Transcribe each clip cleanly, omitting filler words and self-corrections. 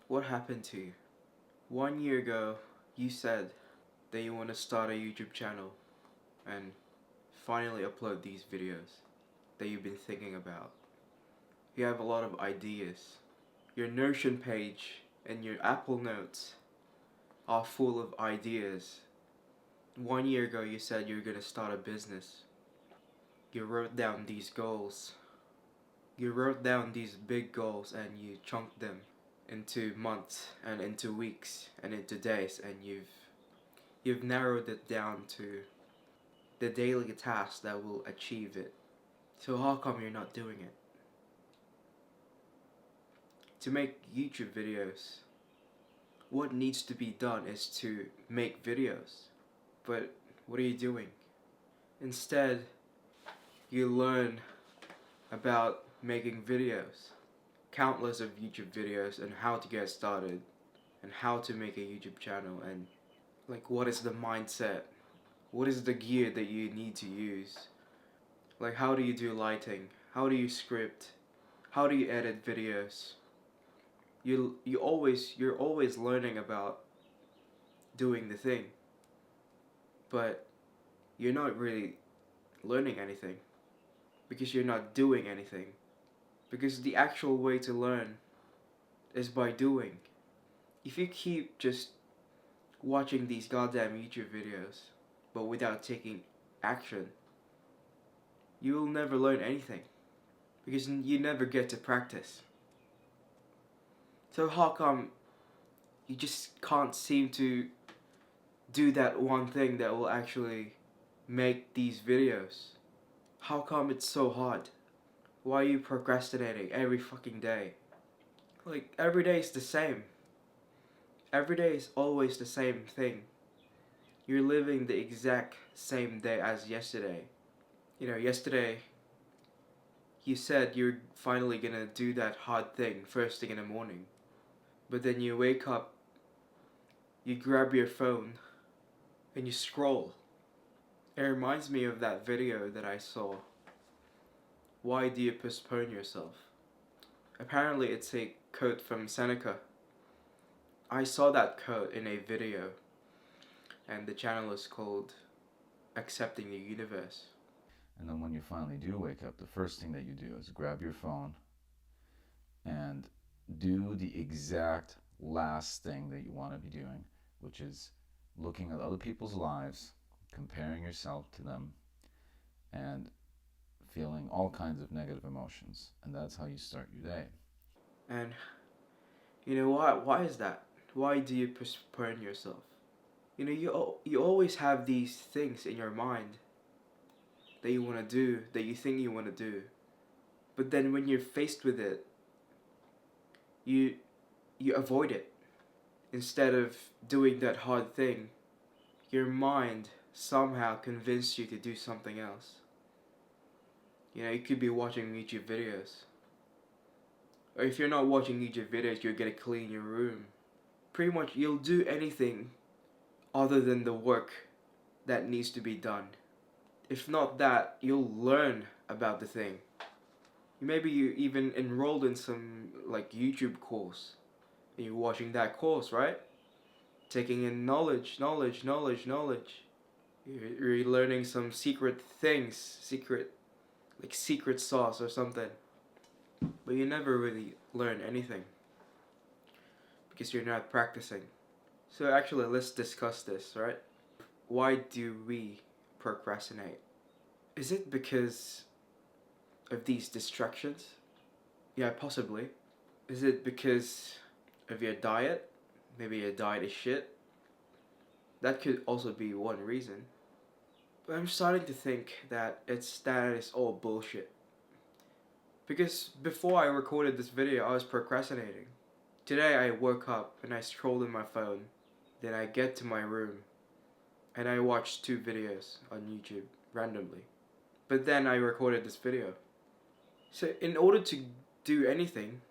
What happened to you? 1 year ago, you said that you want to start a YouTube channel and finally upload these videos that you've been thinking about. You have a lot of ideas. Your Notion page and your Apple Notes are full of ideas. 1 year ago, you said you were going to start a business. You wrote down these goals. You wrote down these big goals and you chunked them into months and into weeks and into days, and you've narrowed it down to the daily tasks that will achieve it. So how come you're not doing it? To make YouTube videos, what needs to be done is to make videos. But what are you doing? Instead, you learn about making videos. Countless of YouTube videos and how to get started and how to make a YouTube channel, and like what is the mindset? What is the gear that you need to use? Like how do you do lighting? How do you script? How do you edit videos? You're always learning about doing the thing, but you're not really learning anything because you're not doing anything. Because the actual way to learn is by doing. If you keep just watching these goddamn YouTube videos but without taking action, you will never learn anything because you never get to practice. So how come you just can't seem to do that one thing that will actually make these videos? How come it's so hard? Why are you procrastinating every fucking day? Like, every day is the same. Every day is always the same thing. You're living the exact same day as yesterday. Yesterday you said you're finally gonna do that hard thing first thing in the morning. But then you wake up, you grab your phone, and you scroll. It reminds me of that video that I saw. Why do you postpone yourself? Apparently it's a quote from Seneca. I saw that quote in a video, and the channel is called Accepting the Universe. And then when you finally do wake up, the first thing that you do is grab your phone and do the exact last thing that you want to be doing, which is looking at other people's lives, comparing yourself to them, and feeling all kinds of negative emotions. And that's how you start your day. And you know what? Why is that? Why do you postpone yourself? You always have these things in your mind that you want to do, that you think you want to do. But then when you're faced with it, you avoid it. Instead of doing that hard thing, your mind somehow convinced you to do something else. You could be watching YouTube videos. Or if you're not watching YouTube videos, you're gonna clean your room. Pretty much, you'll do anything other than the work that needs to be done. If not that, you'll learn about the thing. Maybe you even enrolled in some like YouTube course, and you're watching that course, right? Taking in knowledge. You're learning some secret things, secret sauce or something. But you never really learn anything because you're not practicing. So actually, let's discuss this, right? Why do we procrastinate? Is it because of these distractions? Yeah, possibly. Is it because of your diet? Maybe your diet is shit. That could also be one reason. But I'm starting to think that is all bullshit. Because before I recorded this video, I was procrastinating. Today I woke up and I scrolled in my phone. Then I get to my room and I watched 2 videos on YouTube randomly. But then I recorded this video. So in order to do anything,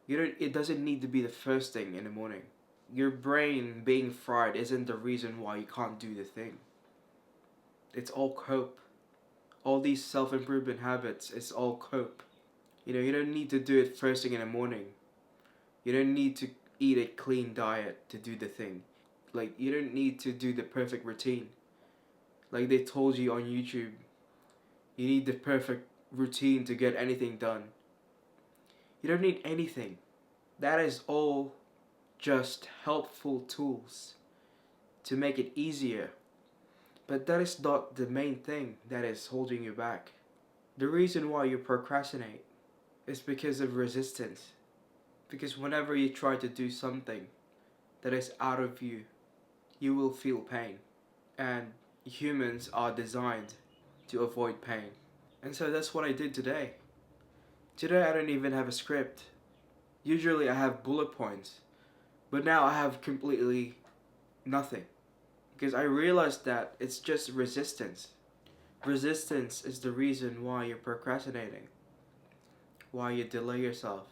it doesn't need to be the first thing in the morning. Your brain being fried isn't the reason why you can't do the thing. It's all cope. All these self-improvement habits, it's all cope. You don't need to do it first thing in the morning. You don't need to eat a clean diet to do the thing. Like, you don't need to do the perfect routine. Like they told you on YouTube, you need the perfect routine to get anything done. You don't need anything. That is all just helpful tools to make it easier. But that is not the main thing that is holding you back. The reason why you procrastinate is because of resistance. Because whenever you try to do something that is out of you, you will feel pain. And humans are designed to avoid pain. And so that's what I did today. Today I don't even have a script. Usually I have bullet points. But now I have completely nothing. Because I realized that it's just resistance. Resistance is the reason why you're procrastinating. Why you delay yourself.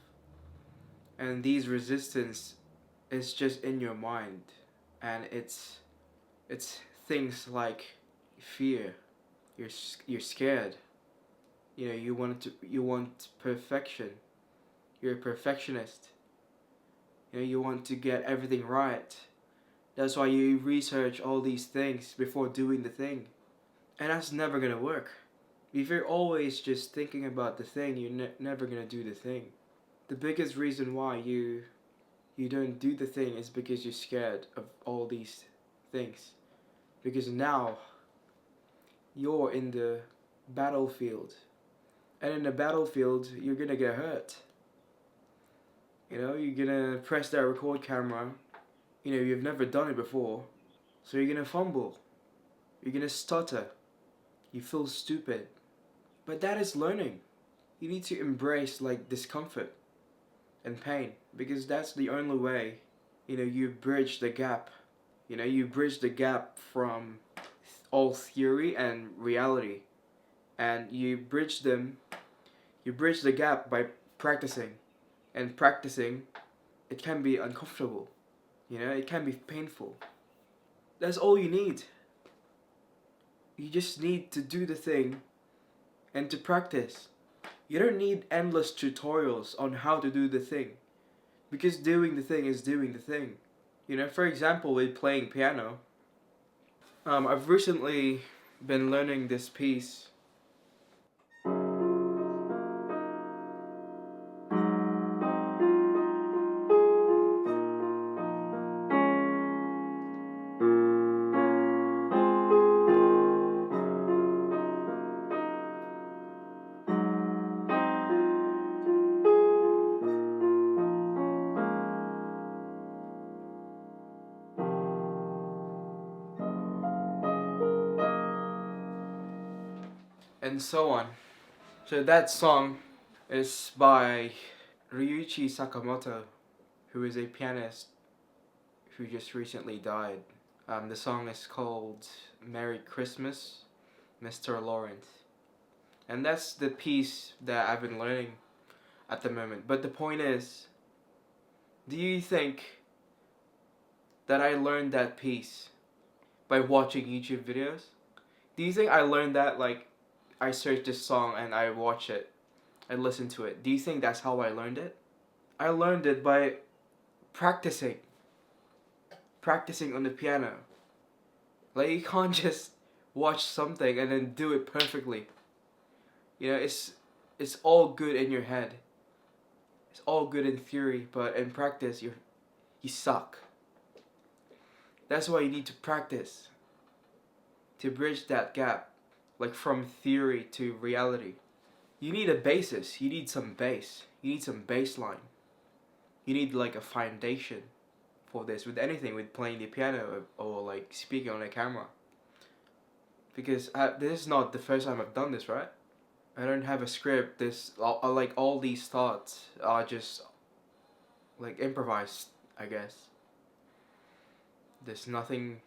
And these resistance is just in your mind. And it's things like fear. You're scared. You know, you want perfection. You're a perfectionist. You know, you want to get everything right. That's why you research all these things before doing the thing. And that's never gonna work. If you're always just thinking about the thing, you're never gonna do the thing. The biggest reason why you don't do the thing is because you're scared of all these things. Because now you're in the battlefield. And in the battlefield, you're gonna get hurt. You know, you're gonna press that record camera. You know, you've never done it before. So you're gonna fumble. You're gonna stutter. You feel stupid. But that is learning. You need to embrace like discomfort and pain. Because that's the only way, you know, you bridge the gap. You know, you bridge the gap from all theory and reality. And you bridge the gap by practicing. And practicing, it can be uncomfortable. You know, it can be painful. That's all you need. You just need to do the thing and to practice. You don't need endless tutorials on how to do the thing. Because doing the thing is doing the thing. You know, for example, with playing piano, I've recently been learning this piece. And so on. So that song is by Ryuichi Sakamoto, who is a pianist who just recently died. The song is called Merry Christmas, Mr. Lawrence. And that's the piece that I've been learning at the moment. But the point is, do you think that I learned that piece by watching YouTube videos? Do you think I learned that like I searched this song and I watch it and listen to it? Do you think that's how I learned it? I learned it by practicing on the piano. Like, you can't just watch something and then do it perfectly. You know, it's all good in your head. It's all good in theory, but in practice you suck. That's why you need to practice to bridge that gap, like from theory to reality. You need a basis. You need some base. You need some baseline. You need like a foundation for this, with anything, with playing the piano or like speaking on a camera. Because this is not the first time I've done this, right? I don't have a script. Like all these thoughts are just like improvised, I guess. There's nothing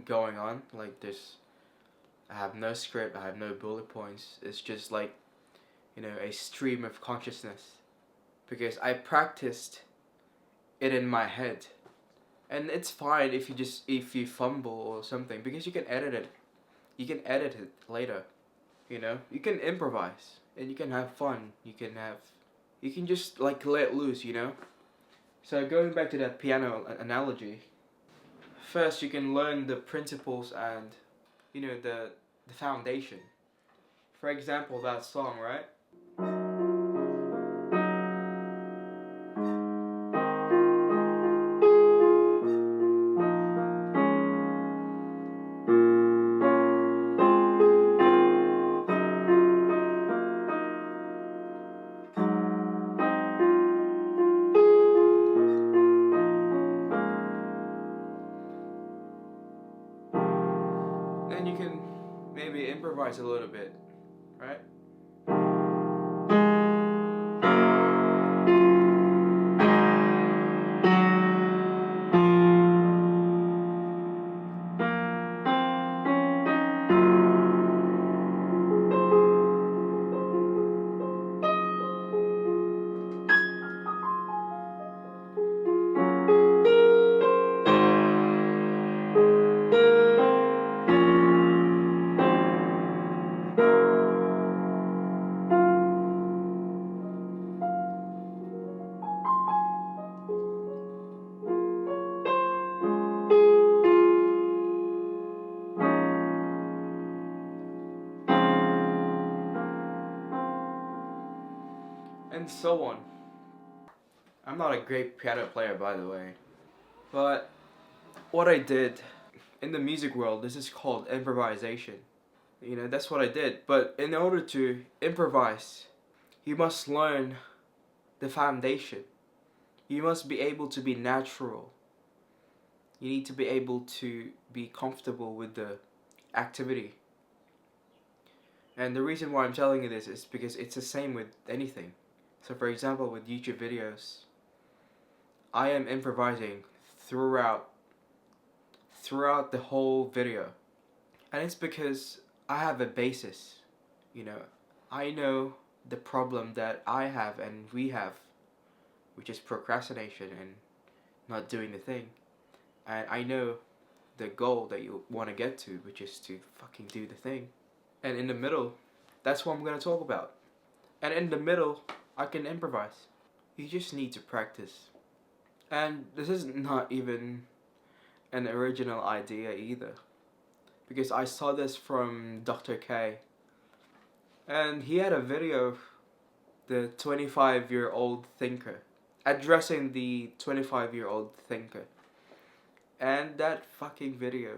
going on. Like I have no script. I have no bullet points. It's just like, you know, a stream of consciousness. Because I practiced it in my head. And it's fine if you fumble or something, because you can edit it. You can edit it later. You know? You can improvise and you can have fun. You can just like let loose, you know? So going back to that piano analogy, first you can learn the principles and the foundation. For example, that song, right? Then you can maybe improvise a little bit, right? And so on. I'm not a great piano player, by the way, but what I did in the music world, this is called improvisation. That's what I did. But in order to improvise, you must learn the foundation. You must be able to be natural. You need to be able to be comfortable with the activity. And the reason why I'm telling you this is because it's the same with anything. So for example, with YouTube videos, I am improvising throughout the whole video. And it's because I have a basis. I know the problem that I have and we have, which is procrastination and not doing the thing. And I know the goal that you want to get to, which is to fucking do the thing. And in the middle, that's what I'm going to talk about. And in the middle, I can improvise. You just need to practice. And this is not even an original idea either, because I saw this from Dr. K. And he had a video, the 25-year-old thinker, addressing the 25-year-old thinker. And that fucking video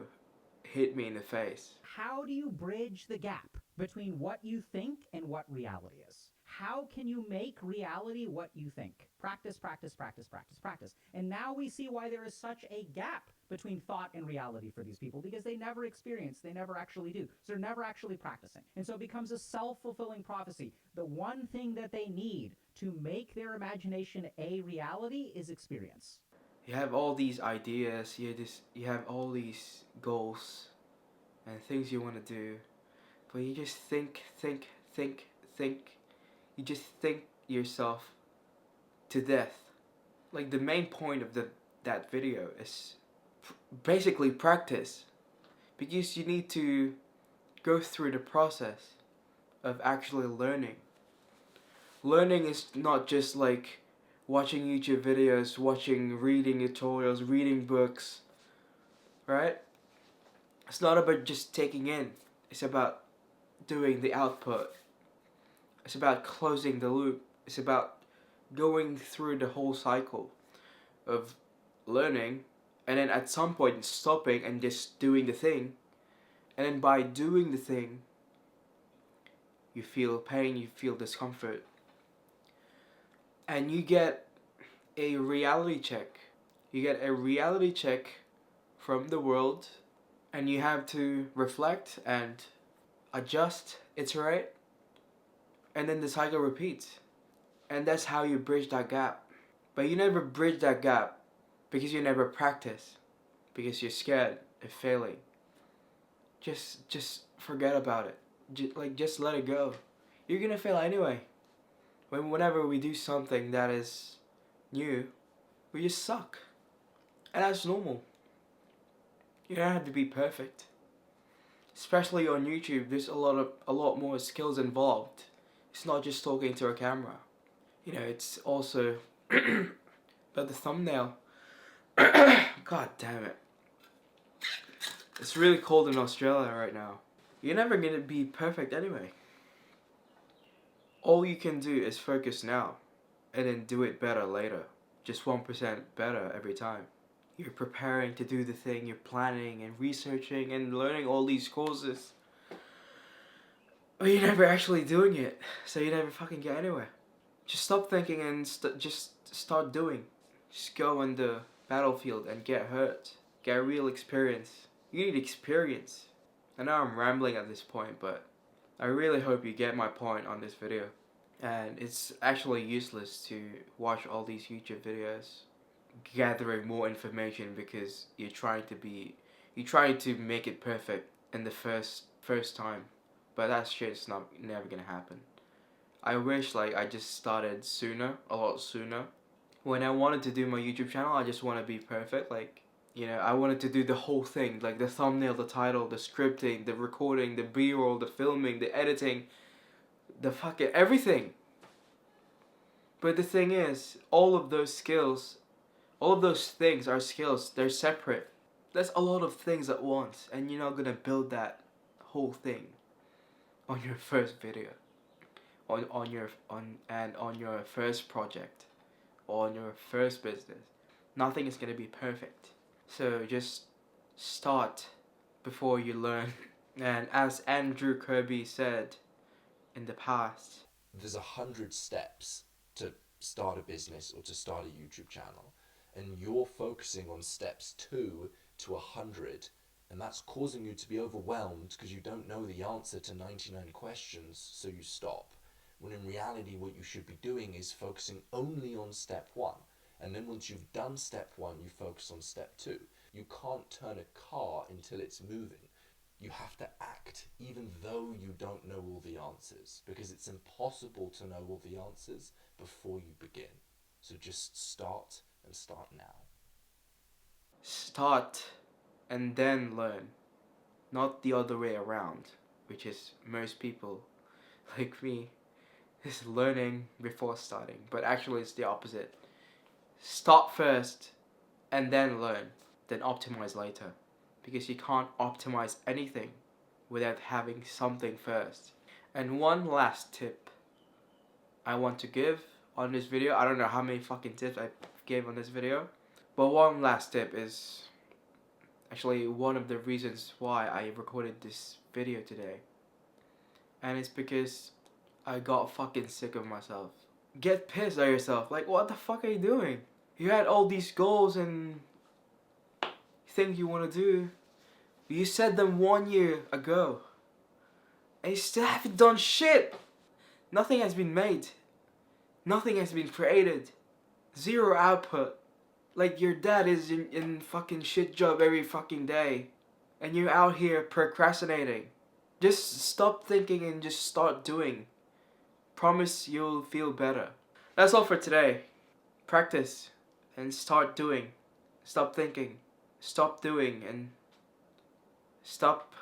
hit me in the face. How do you bridge the gap between what you think and what reality is? How can you make reality what you think? Practice, practice, practice, practice, practice. And now we see why there is such a gap between thought and reality for these people, because they never experience, they never actually do. So they're never actually practicing. And so it becomes a self-fulfilling prophecy. The one thing that they need to make their imagination a reality is experience. You have all these ideas, you have all these goals and things you want to do, but you just think. You just think yourself to death. Like, the main point of that video is basically practice, because you need to go through the process of actually learning. Learning is not just like watching YouTube videos, reading tutorials, reading books, right? It's not about just taking in. It's about doing the output. It's about closing the loop. It's about going through the whole cycle of learning, and then at some point stopping and just doing the thing. And then by doing the thing, you feel pain, you feel discomfort. And you get a reality check. You get a reality check from the world, and you have to reflect and adjust, iterate, and then the cycle repeats. And that's how you bridge that gap. But you never bridge that gap because you never practice, because you're scared of failing. Just forget about it. Just let it go. You're gonna fail anyway. Whenever we do something that is new, we just suck. And that's normal. You don't have to be perfect. Especially on YouTube, there's a lot more skills involved. It's not just talking to a camera. It's also But the thumbnail, god damn it. It's really cold in Australia right now. You're never gonna be perfect anyway. All you can do is focus now, and then do it better later. Just 1% better every time. You're preparing to do the thing, you're planning and researching and learning all these courses. But you're never actually doing it, so you never fucking get anywhere. Just stop thinking and just start doing. Just go on the battlefield and get hurt. Get real experience. You need experience. I know I'm rambling at this point, but I really hope you get my point on this video. And it's actually useless to watch all these YouTube videos gathering more information because you're trying to make it perfect in the first time. But that shit's never gonna happen. I wish like I just started sooner, a lot sooner. When I wanted to do my YouTube channel, I just want to be perfect. Like, you know, I wanted to do the whole thing, like the thumbnail, the title, the scripting, the recording, the B-roll, the filming, the editing, the fucking everything. But the thing is, all of those things are skills. They're separate. There's a lot of things at once, and you're not gonna build that whole thing on your first video, on your first project, or on your first business. Nothing is gonna be perfect. So just start before you learn. And as Andrew Kirby said in the past, there's 100 steps to start a business or to start a YouTube channel, and you're focusing on steps 2 to 100, and that's causing you to be overwhelmed because you don't know the answer to 99 questions, so you stop. When in reality what you should be doing is focusing only on step 1, and then once you've done step 1 you focus on step 2. You can't turn a car until it's moving. You have to act even though you don't know all the answers, because it's impossible to know all the answers before you begin. So just start, and start now. Start and then learn, not the other way around, which is most people like me is learning before starting, but actually it's the opposite. Start first and then learn, then optimize later, because you can't optimize anything without having something first. And one last tip I want to give on this video, I don't know how many fucking tips I gave on this video, but one last tip is actually one of the reasons why I recorded this video today. And it's because I got fucking sick of myself. Get pissed at yourself. Like, what the fuck are you doing? You had all these goals and things you want to do. You said them 1 year ago. And you still haven't done shit. Nothing has been made. Nothing has been created. Zero output. Like your dad is in fucking shit job every fucking day. And you're out here procrastinating. Just stop thinking and just start doing. Promise you'll feel better. That's all for today. Practice and start doing. Stop thinking. Stop doing and stop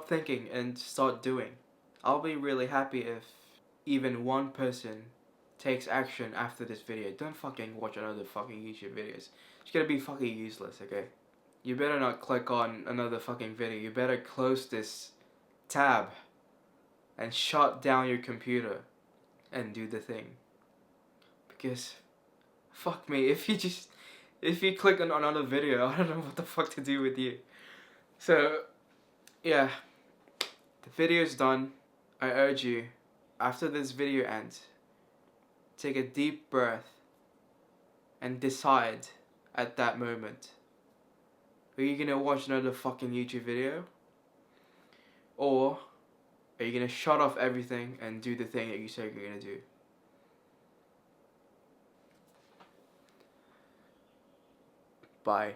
thinking and start doing. I'll be really happy if even one person takes action after this video. Don't fucking watch another fucking YouTube videos. It's gonna be fucking useless, okay? You better not click on another fucking video. You better close this tab and shut down your computer and do the thing. Because fuck me, if you click on another video, I don't know what the fuck to do with you. So yeah, the video's done. I urge you, after this video ends, take a deep breath and decide at that moment, are you gonna watch another fucking YouTube video? Or are you gonna shut off everything and do the thing that you say you're gonna do? Bye.